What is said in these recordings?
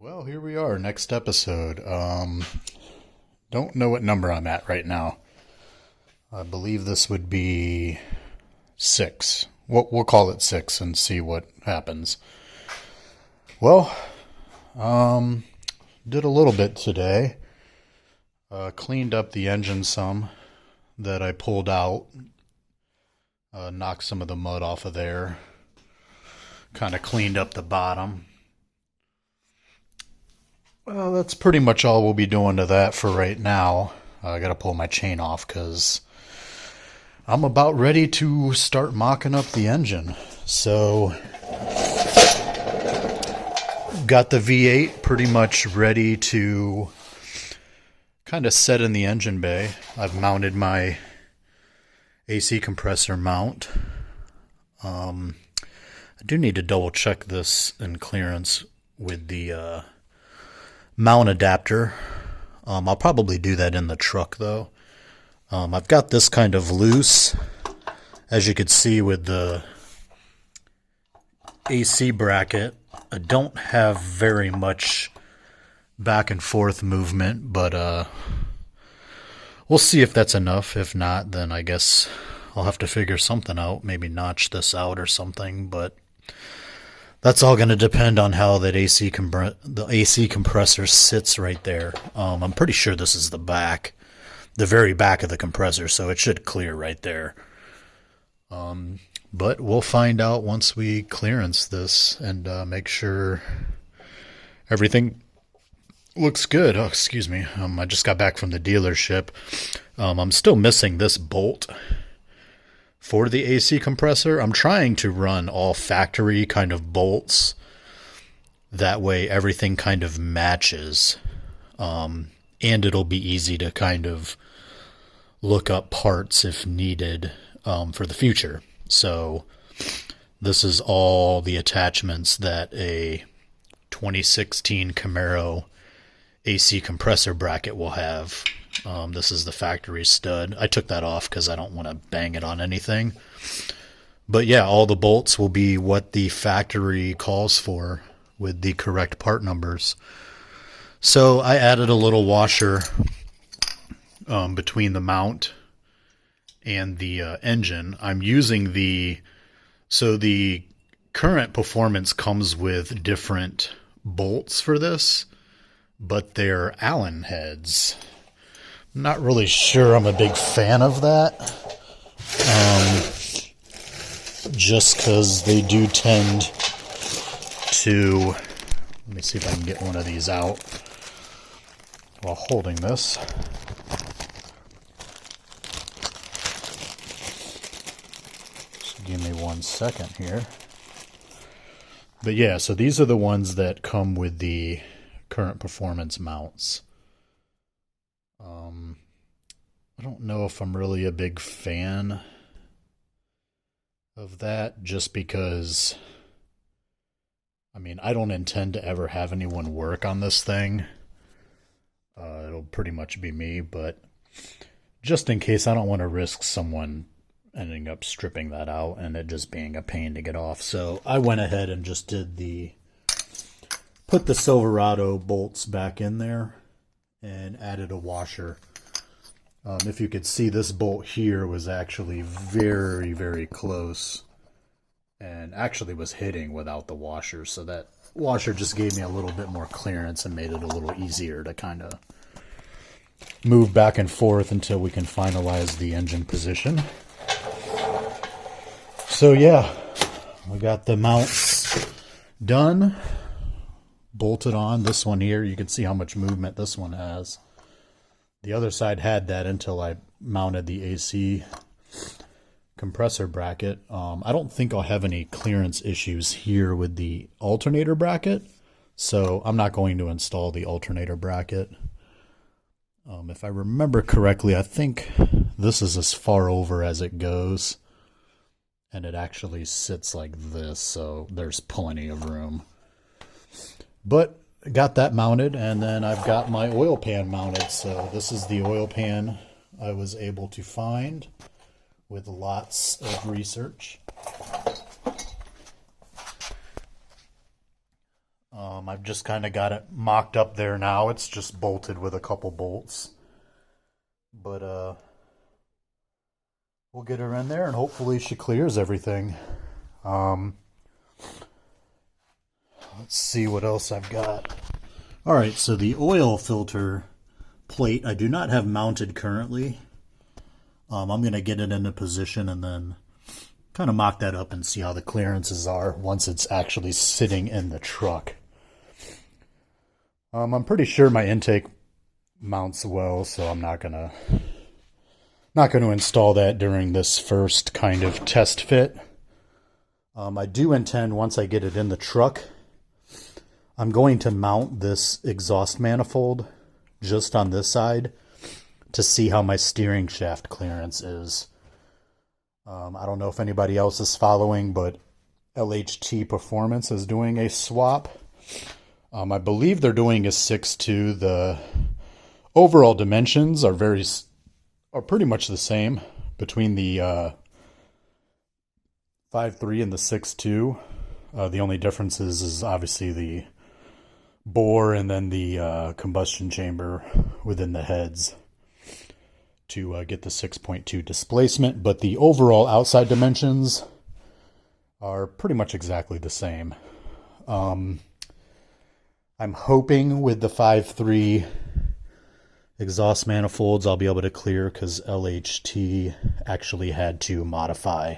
Well, here we are, next episode. Don't know what number I'm at right now. I believe this would be 6. We'll call it 6 and see what happens. Well, did a little bit today. Cleaned up the engine some that I pulled out. Knocked some of the mud off of there. Kind of cleaned up the bottom. Well, that's pretty much all we'll be doing to that for right now. I gotta pull my chain off because I'm about ready to start mocking up the engine. So, got the V8 pretty much ready to kind of set in the engine bay. I've mounted my AC compressor mount. I do need to double check this in clearance with the mount adapter. I'll probably do that in the truck though. I've got this kind of loose, as you could see with the AC bracket. I don't have very much back and forth movement, but we'll see if that's enough. If not, then I guess I'll have to figure something out, maybe notch this out or something, but that's all going to depend on how that the AC compressor sits right there. I'm pretty sure this is the very back of the compressor, so it should clear right there. But we'll find out once we clearance this and make sure everything looks good. Oh, excuse me. I just got back from the dealership. I'm still missing this bolt for the AC compressor. I'm trying to run all factory kind of bolts. That way everything kind of matches. And it'll be easy to kind of look up parts if needed for the future. So this is all the attachments that a 2016 Camaro AC compressor bracket will have. This is the factory stud. I took that off because I don't want to bang it on anything. But yeah, all the bolts will be what the factory calls for with the correct part numbers. So I added a little washer between the mount and the engine. I'm using the current performance comes with different bolts for this, but they're Allen heads. Not really sure I'm a big fan of that. Just because they do tend to... Let me see if I can get one of these out while holding this. Just give me 1 second here. But yeah, so these are the ones that come with the current performance mounts. I don't know if I'm really a big fan of that, just because, I mean, I don't intend to ever have anyone work on this thing. It'll pretty much be me, but just in case, I don't want to risk someone ending up stripping that out and it just being a pain to get off. So I went ahead and just put the Silverado bolts back in there and added a washer. If you could see, this bolt here was actually very, very close and actually was hitting without the washer. So that washer just gave me a little bit more clearance and made it a little easier to kind of move back and forth until we can finalize the engine position. So yeah, we got the mounts done, bolted on. This one here, you can see how much movement this one has. The other side had that until I mounted the AC compressor bracket. I don't think I'll have any clearance issues here with the alternator bracket, so I'm not going to install the alternator bracket. If I remember correctly, I think this is as far over as it goes, and it actually sits like this, so there's plenty of room. But got that mounted, and then I've got my oil pan mounted. So this is the oil pan I was able to find with lots of research. I've just kind of got it mocked up there now. It's just bolted with a couple bolts. But we'll get her in there and hopefully she clears everything. Let's see what else I've got. All right, so the oil filter plate I do not have mounted currently. I'm going to get it into position and then kind of mock that up and see how the clearances are once it's actually sitting in the truck. I'm pretty sure my intake mounts well, so I'm not gonna install that during this first kind of test fit. I do intend, once I get it in the truck, I'm going to mount this exhaust manifold just on this side to see how my steering shaft clearance is. I don't know if anybody else is following, but LHT Performance is doing a swap. I believe they're doing a 6.2. The overall dimensions are pretty much the same between the 5.3 and the 6.2. The only difference is obviously the bore and then the combustion chamber within the heads to get the 6.2 displacement, but the overall outside dimensions are pretty much exactly the same. I'm hoping with the 5.3 exhaust manifolds I'll be able to clear, because LHT actually had to modify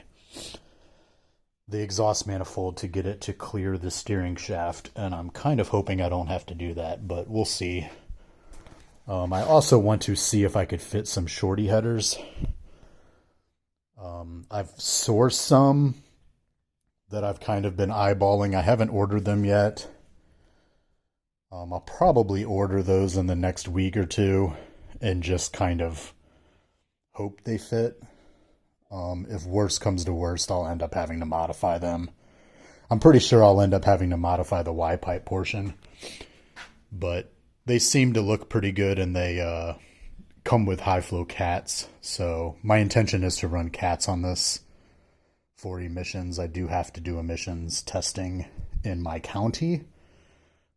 the exhaust manifold to get it to clear the steering shaft, and I'm kind of hoping I don't have to do that, but we'll see. I also want to see if I could fit some shorty headers. I've sourced some that I've kind of been eyeballing. I haven't ordered them yet. I'll probably order those in the next week or two and just kind of hope they fit. If worse comes to worst, I'll end up having to modify them. I'm pretty sure I'll end up having to modify the Y-pipe portion, but they seem to look pretty good, and they come with high-flow cats. So my intention is to run cats on this for emissions. I do have to do emissions testing in my county,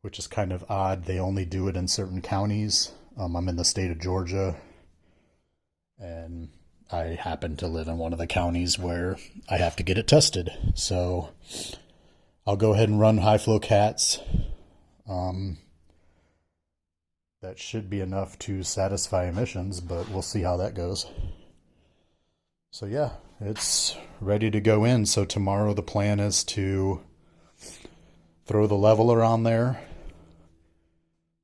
which is kind of odd. They only do it in certain counties. I'm in the state of Georgia, and I happen to live in one of the counties where I have to get it tested. So I'll go ahead and run high-flow cats. That should be enough to satisfy emissions, but we'll see how that goes. So yeah, it's ready to go in. So tomorrow the plan is to throw the leveler on there,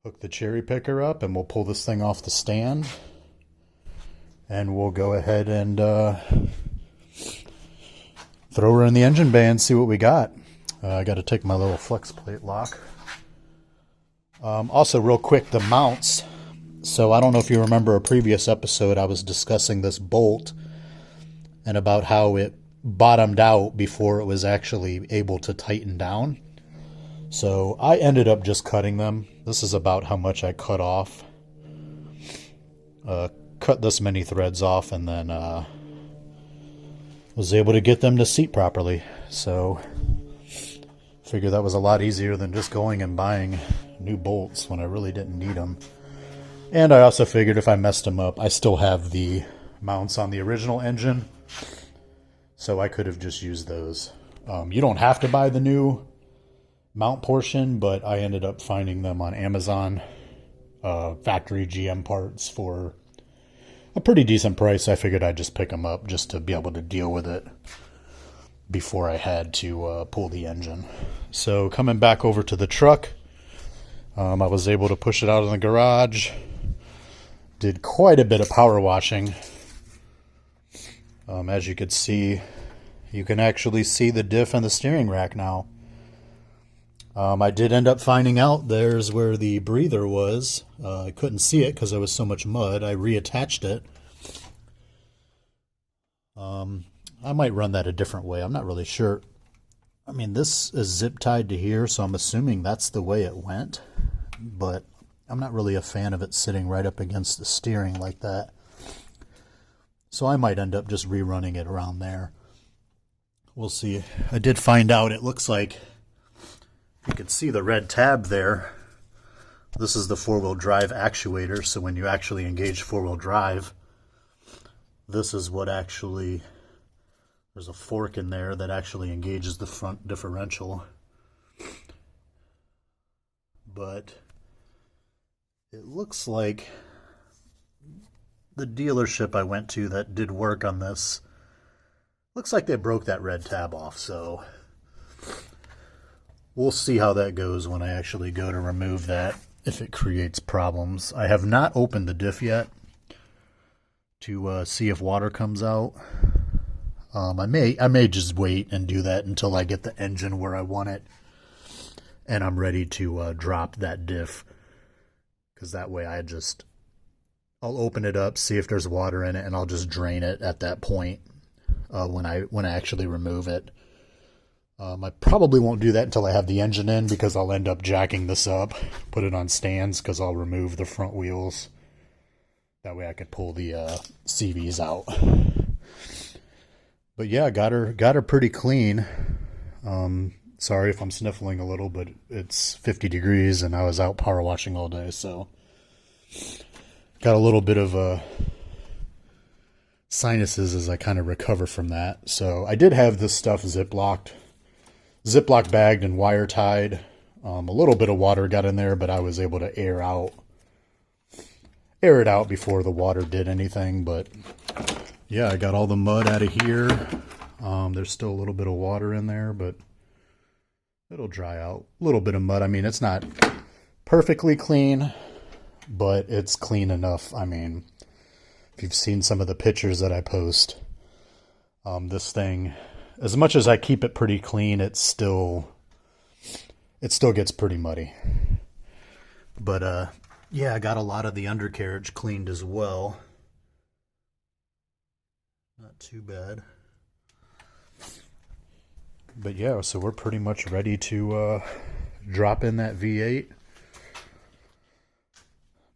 hook the cherry picker up, and we'll pull this thing off the stand. And we'll go ahead and throw her in the engine bay and see what we got. I got to take my little flex plate lock. Also, real quick, the mounts. So I don't know if you remember a previous episode, I was discussing this bolt and about how it bottomed out before it was actually able to tighten down. So I ended up just cutting them. This is about how much I cut off. Cut this many threads off, and then was able to get them to seat properly. So figure that was a lot easier than just going and buying new bolts when I really didn't need them. And I also figured if I messed them up, I still have the mounts on the original engine, so I could have just used those. You don't have to buy the new mount portion, but I ended up finding them on Amazon, factory GM parts, for a pretty decent price. I figured I'd just pick them up just to be able to deal with it before I had to pull the engine. So coming back over to the truck, I was able to push it out in the garage. Did quite a bit of power washing. As you could see, you can actually see the diff in the steering rack now. I did end up finding out there's where the breather was. I couldn't see it because there was so much mud. I reattached it. I might run that a different way. I'm not really sure. I mean, this is zip tied to here, so I'm assuming that's the way it went. But I'm not really a fan of it sitting right up against the steering like that. So I might end up just rerunning it around there. We'll see. I did find out it looks like You can see the red tab there. This is the four-wheel drive actuator, so when you actually engage four-wheel drive, this is what actually, there's a fork in there that actually engages the front differential. But it looks like the dealership I went to that did work on this, looks like they broke that red tab off, so we'll see how that goes when I actually go to remove that, if it creates problems. I have not opened the diff yet to see if water comes out. I may just wait and do that until I get the engine where I want it and I'm ready to drop that diff, because that way I'll open it up, see if there's water in it, and I'll just drain it at that point when I actually remove it. I probably won't do that until I have the engine in, because I'll end up jacking this up, put it on stands, because I'll remove the front wheels. That way I can pull the CVs out. But yeah, got her pretty clean. Sorry if I'm sniffling a little, but it's 50 degrees and I was out power washing all day, so got a little bit of sinuses as I kind of recover from that. So I did have this stuff Ziploc bagged and wire tied. A little bit of water got in there, but I was able to air it out before the water did anything. But yeah, I got all the mud out of here. There's still a little bit of water in there, but it'll dry out. A little bit of mud. I mean, it's not perfectly clean, but it's clean enough. I mean, if you've seen some of the pictures that I post, this thing, as much as I keep it pretty clean, it still gets pretty muddy. But yeah, I got a lot of the undercarriage cleaned as well. Not too bad. But yeah, so we're pretty much ready to drop in that V8.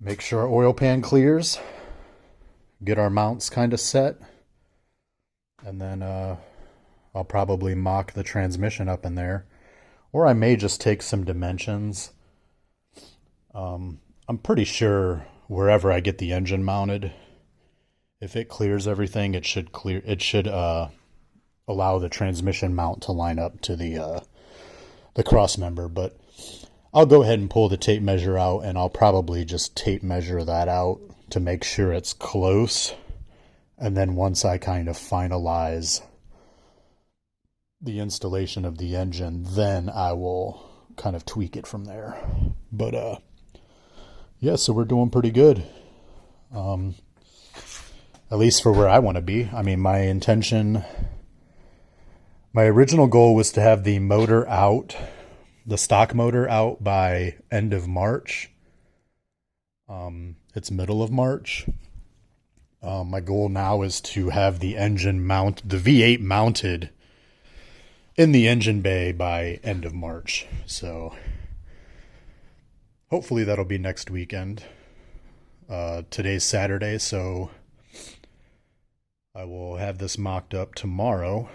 Make sure our oil pan clears. Get our mounts kind of set. And then I'll probably mock the transmission up in there. Or I may just take some dimensions. I'm pretty sure wherever I get the engine mounted, if it clears everything, it should allow the transmission mount to line up to the cross member. But I'll go ahead and pull the tape measure out, and I'll probably just tape measure that out to make sure it's close. And then once I kind of finalize the installation of the engine, then I will kind of tweak it from there. But yeah, so we're doing pretty good. At least for where I want to be. I mean, my original goal was to have the motor out, the stock motor out by end of March. It's middle of March. My goal now is to have the engine the V8 mounted in the engine bay by end of March. So hopefully that'll be next weekend. Today's Saturday, so I will have this mocked up tomorrow.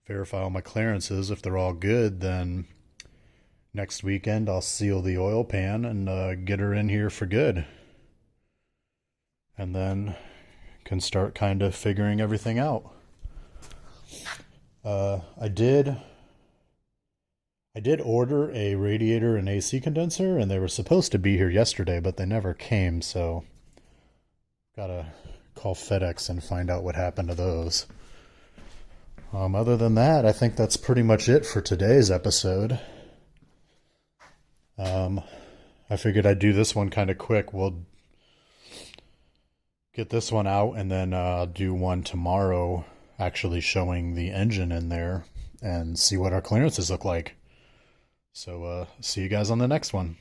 Verify all my clearances. If they're all good, then next weekend I'll seal the oil pan and get her in here for good. And then can start kind of figuring everything out. I did order a radiator and AC condenser, and they were supposed to be here yesterday, but they never came, so gotta call FedEx and find out what happened to those. Other than that, I think that's pretty much it for today's episode. I figured I'd do this one kind of quick. We'll get this one out, and then do one tomorrow actually showing the engine in there and see what our clearances look like. So see you guys on the next one.